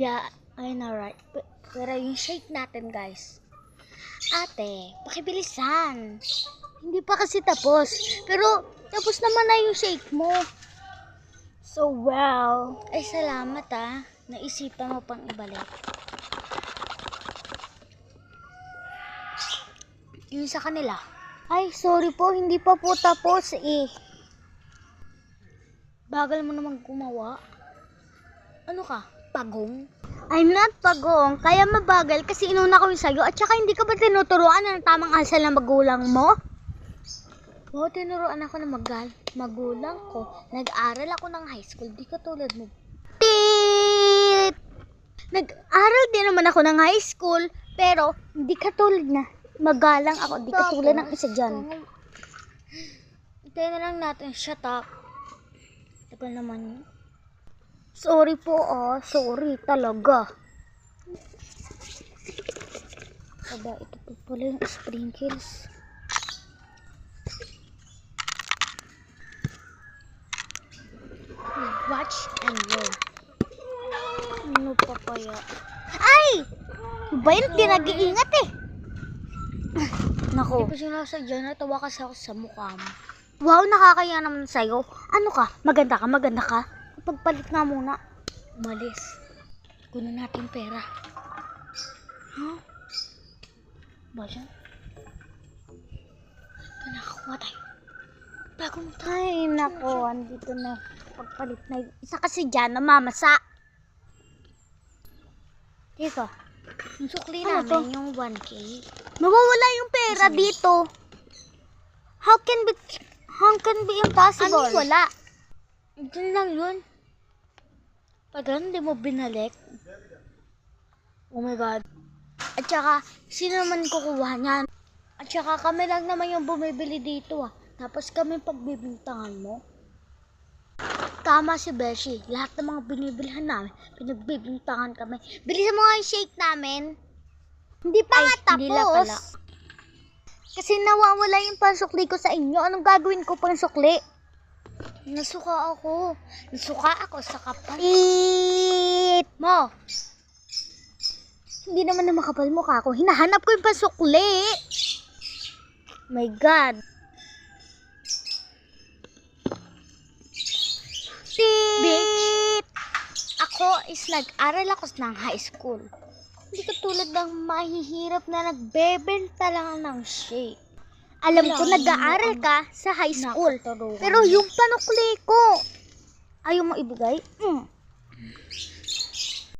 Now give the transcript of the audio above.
Yeah, I know right. Pero yung shake natin, guys. Ate, pakibilisan. Hindi pa kasi tapos. Pero, tapos naman na yung shake mo. So, well. Ay, salamat Naisipan mo pang ibalik. Yung sa kanila. Ay, sorry po. Hindi pa po tapos Bagal mo naman gumawa. Ano ka? Pagong? I'm not pagong. Kaya mabagal kasi inuna ko yung sayo. At saka hindi ka ba tinuturuan ng tamang asal ng magulang mo? Oo, tinuruan ako ng magulang ko. Nag-aral ako ng high school. Di katulad mo. Tit! Nag-aral din naman ako ng high school. Pero hindi katulad na. Magalang ako. Di katulad ng isa dyan. Hintayin na lang natin. Shut up. Tagal naman yun. Sorry po sorry talaga. Aba, ito po pala yung sprinkles. Watch and learn. Ano pa kaya? Ay! Ba yun? Di nag-iingat Nako. Hindi ko sinasadya, natawa kasi ako sa mukha mo. Wow, nakakaya naman sa'yo. Ano ka? Maganda ka? Pagpalit nga muna. Umalis. Kunin natin pera. Ba siya? Nakakuha tayo. Bagong tayo. Ay, nako. Andito na. Pagpalit na. Isa kasi dyan, namamasa. Teka. Yung sukli namin, yung 1K. Mawawala yung pera dito. How can be impossible? Ano wala? Diyan lang yun. Pag hindi mo binalik. Oh my God. At saka, sino naman kukuha niyan? At saka kami lang naman yung bumibili dito Tapos kami pagbibintangan mo. Tama si Beshi. Lahat ng mga binibilihan namin, pinagbibintangan kami. Bilisan mo nga yung shake namin. Hindi pa nga tapos. Hindi pala. Kasi nawawala yung pansukli ko sa inyo. Anong gagawin ko pang sukli? Nasuka ako sa kapalit mo. Hindi naman na makapal mukha ako. Hinahanap ko yung pansukli. My God. Bitch! Ako is nag-aral ako ng high school. Hindi katulad ng mahihirap na nagbebenta lang ng shake. Alam ko nag-aaral ka sa high school. Pero yung panukli ko, ayaw mo ibigay?